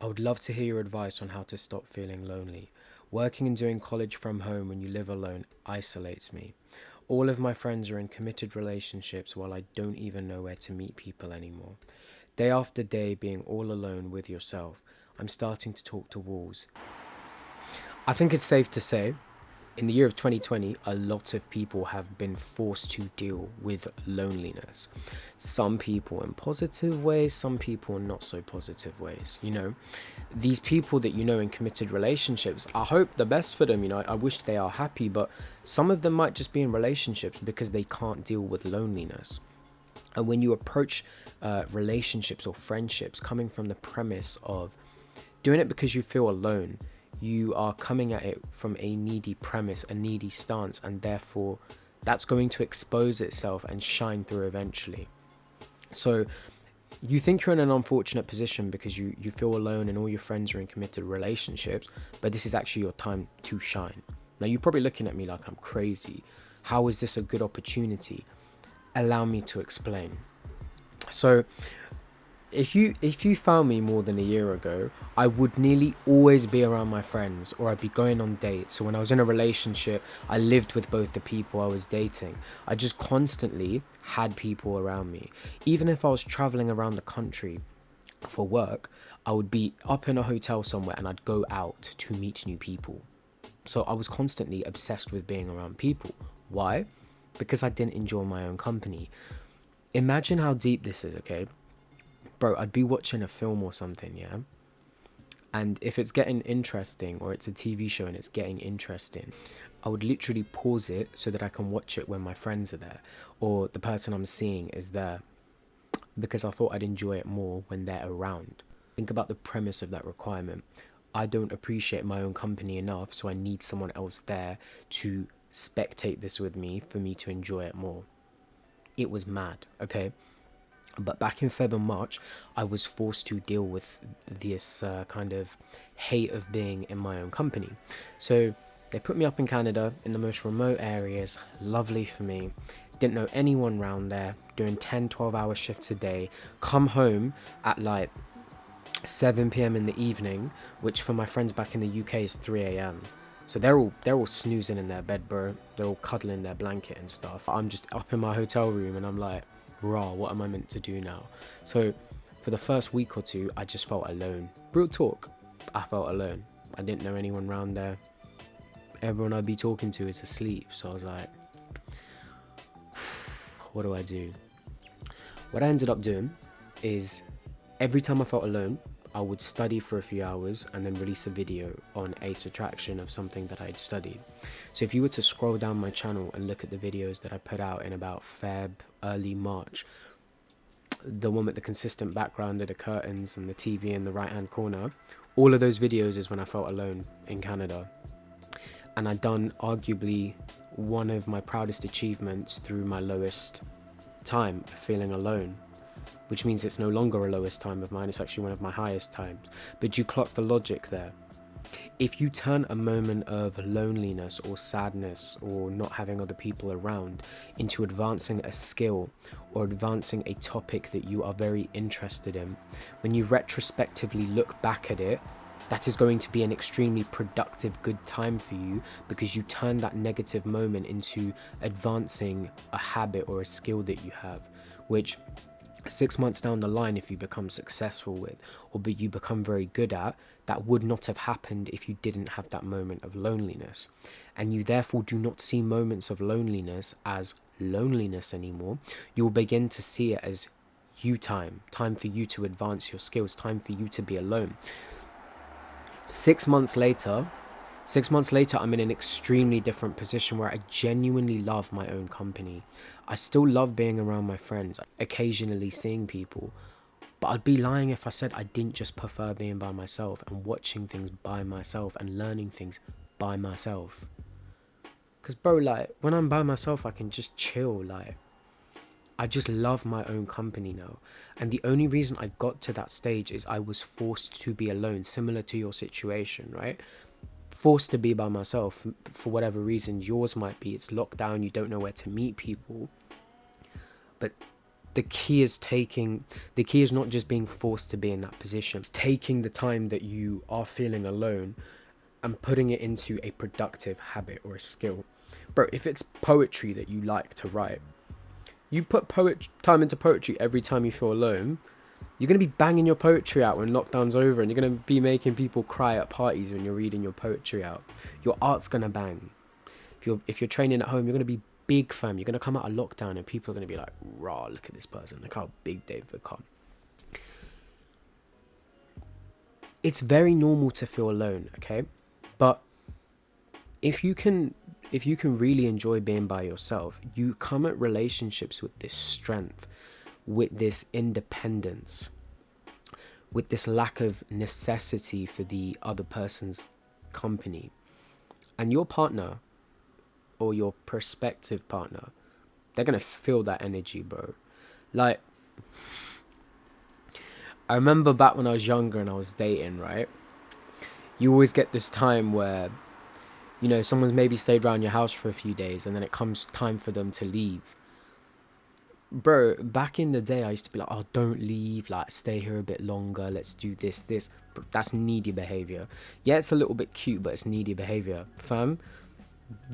I would love to hear your advice on how to stop feeling lonely. Working and doing college from home when you live alone isolates me. All of my friends are in committed relationships while I don't even know where to meet people anymore. Day after day being all alone with yourself, I'm starting to talk to walls. I think it's safe to say in the year of 2020, a lot of people have been forced to deal with loneliness. Some people in positive ways, some people in not so positive ways. These people that in committed relationships, I hope the best for them. I wish they are happy, but some of them might just be in relationships because they can't deal with loneliness. And when you approach relationships or friendships coming from the premise of doing it because you feel alone, you are coming at it from a needy premise, a needy stance, and therefore that's going to expose itself and shine through eventually. So you think you're in an unfortunate position because you feel alone and all your friends are in committed relationships, but this is actually your time to shine. Now you're probably looking at me like I'm crazy. How is this a good opportunity? Allow me to explain. So if you found me more than a year ago, I would nearly always be around my friends, or I'd be going on dates. So when I was in a relationship, I lived with both the people I was dating. I just constantly had people around me. Even if I was traveling around the country for work, I would be up in a hotel somewhere and I'd go out to meet new people. So I was constantly obsessed with being around people. Why? Because I didn't enjoy my own company. Imagine how deep this is, okay? Bro, I'd be watching a film or something, yeah? And if it's getting interesting, or it's a TV show and it's getting interesting, I would literally pause it so that I can watch it when my friends are there, or the person I'm seeing is there, because I thought I'd enjoy it more when they're around. Think about the premise of that requirement. I don't appreciate my own company enough, so I need someone else there to spectate this with me for me to enjoy it more. It was mad, okay? But back in Feb and March, I was forced to deal with this kind of hate of being in my own company. So they put me up in Canada in the most remote areas, lovely for me. Didn't know anyone around there, doing 10, 12-hour shifts a day. Come home at like 7 p.m. in the evening, which for my friends back in the UK is 3 a.m. So they're all snoozing in their bed, bro. They're all cuddling their blanket and stuff. I'm just up in my hotel room and I'm like, raw, what am I meant to do now? So for the first week or two, I just felt alone. Real talk, I felt alone. I didn't know anyone around there. Everyone I'd be talking to is asleep. So I was like, what do I do? What I ended up doing is every time I felt alone, I would study for a few hours and then release a video on a subtraction of something that I had studied. So if you were to scroll down my channel and look at the videos that I put out in about Feb, early March, the one with the consistent background of the curtains and the TV in the right hand corner, all of those videos is when I felt alone in Canada. And I'd done arguably one of my proudest achievements through my lowest time, feeling alone, which means it's no longer a lowest time of mine, it's actually one of my highest times. But you clock the logic there. If you turn a moment of loneliness or sadness or not having other people around into advancing a skill or advancing a topic that you are very interested in, when you retrospectively look back at it, that is going to be an extremely productive, good time for you, because you turn that negative moment into advancing a habit or a skill that you have, which 6 months down the line, if you become successful with, or you become very good at, that would not have happened if you didn't have that moment of loneliness. And you therefore do not see moments of loneliness as loneliness anymore. You'll begin to see it as you time for you to advance your skills, time for you to be alone. 6 months later, 6 months later, I'm in an extremely different position where I genuinely love my own company. I still love being around my friends, occasionally seeing people, but I'd be lying if I said I didn't just prefer being by myself and watching things by myself and learning things by myself. Because, bro, like, when I'm by myself, I can just chill, like, I just love my own company now. And the only reason I got to that stage is I was forced to be alone, similar to your situation, right? Forced to be by myself for whatever reason. Yours might be it's locked down, you don't know where to meet people. But the key is not just being forced to be in that position. It's taking the time that you are feeling alone and putting it into a productive habit or a skill. Bro, if it's poetry that you like to write, you put time into poetry every time you feel alone. You're going to be banging your poetry out when lockdown's over, and you're going to be making people cry at parties when you're reading your poetry out. Your art's going to bang. If you're training at home, you're going to be big, fam. You're going to come out of lockdown and people are going to be like, raw, look at this person. Look how big they've become. It's very normal to feel alone, okay? But if you can really enjoy being by yourself, you come at relationships with this strength, with this independence, with this lack of necessity for the other person's company. And your partner or your prospective partner, they're going to feel that energy, bro. Like, I remember back when I was younger and I was dating, right? You always get this time where, you know, someone's maybe stayed around your house for a few days and then it comes time for them to leave. Bro, back in the day, I used to be like, oh, don't leave, like, stay here a bit longer, let's do this. But that's needy behavior. Yeah, it's a little bit cute, but it's needy behavior. Fam,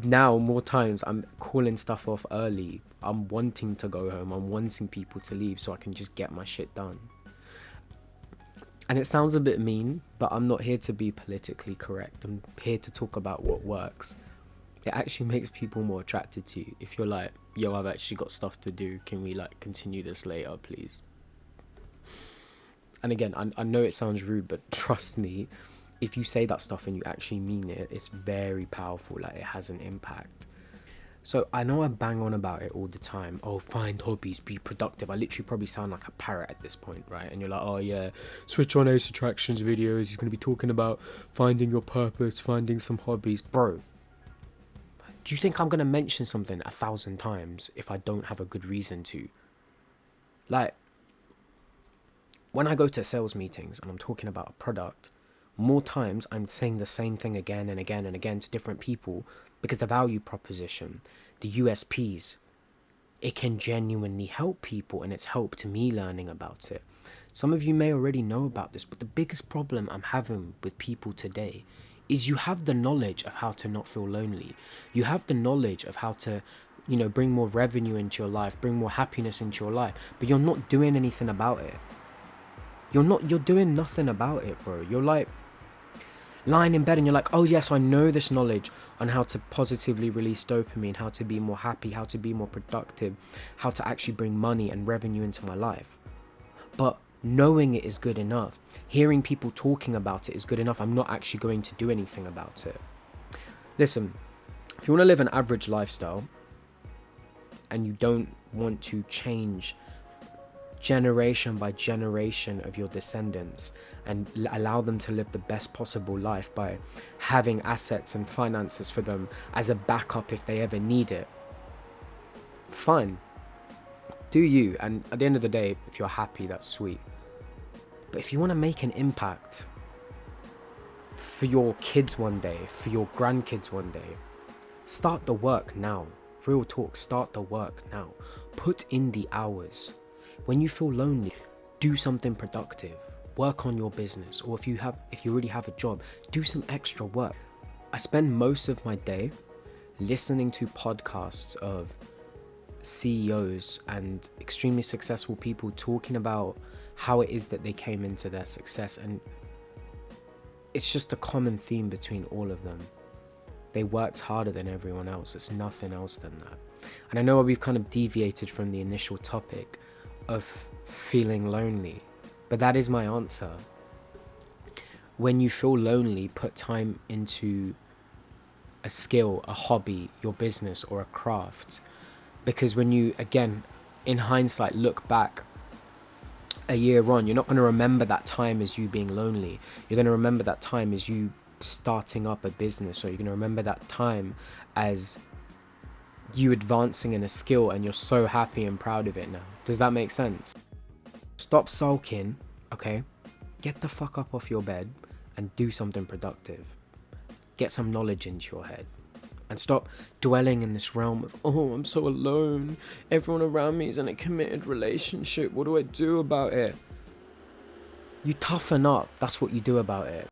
now, more times, I'm calling stuff off early. I'm wanting to go home. I'm wanting people to leave so I can just get my shit done. And it sounds a bit mean, but I'm not here to be politically correct. I'm here to talk about what works. It actually makes people more attracted to you. If you're like, yo, I've actually got stuff to do. Can we like continue this later, please? And again, I know it sounds rude, but trust me, if you say that stuff and you actually mean it, it's very powerful. Like, it has an impact. So I know I bang on about it all the time. Oh, find hobbies, be productive. I literally probably sound like a parrot at this point, right? And you're like, oh yeah, switch on Ace Attractions videos. He's going to be talking about finding your purpose, finding some hobbies. Bro, do you think I'm going to mention something 1,000 times if I don't have a good reason to? Like, when I go to sales meetings and I'm talking about a product, more times I'm saying the same thing again and again and again to different people because the value proposition, the USPs, it can genuinely help people, and it's helped me learning about it. Some of you may already know about this, but the biggest problem I'm having with people today is you have the knowledge of how to not feel lonely. You have the knowledge of how to, you know, bring more revenue into your life, bring more happiness into your life, but you're not doing anything about it. You're doing nothing about it, bro. You're like lying in bed and you're like, oh yes, I know this knowledge on how to positively release dopamine, how to be more happy, how to be more productive, how to actually bring money and revenue into my life. But knowing it is good enough. Hearing people talking about it is good enough. I'm not actually going to do anything about it. Listen, if you want to live an average lifestyle and you don't want to change generation by generation of your descendants and allow them to live the best possible life by having assets and finances for them as a backup if they ever need it, fine, do you. And at the end of the day, if you're happy, that's sweet. But if you want to make an impact for your kids one day, for your grandkids one day, start the work now. Real talk, start the work now. Put in the hours. When you feel lonely, do something productive. Work on your business, or if you already have a job, do some extra work. I spend most of my day listening to podcasts of CEOs and extremely successful people talking about how it is that they came into their success, and it's just a common theme between all of them. They worked harder than everyone else. It's nothing else than that. And I know we've kind of deviated from the initial topic of feeling lonely, but that is my answer. When you feel lonely, put time into a skill, a hobby, your business, or a craft. Because when you, again, in hindsight, look back a year on, you're not going to remember that time as you being lonely. You're going to remember that time as you starting up a business, or you're going to remember that time as you advancing in a skill and you're so happy and proud of it now. Does that make sense? Stop sulking, okay? Get the fuck up off your bed and do something productive. Get some knowledge into your head. And stop dwelling in this realm of, oh, I'm so alone. Everyone around me is in a committed relationship. What do I do about it? You toughen up. That's what you do about it.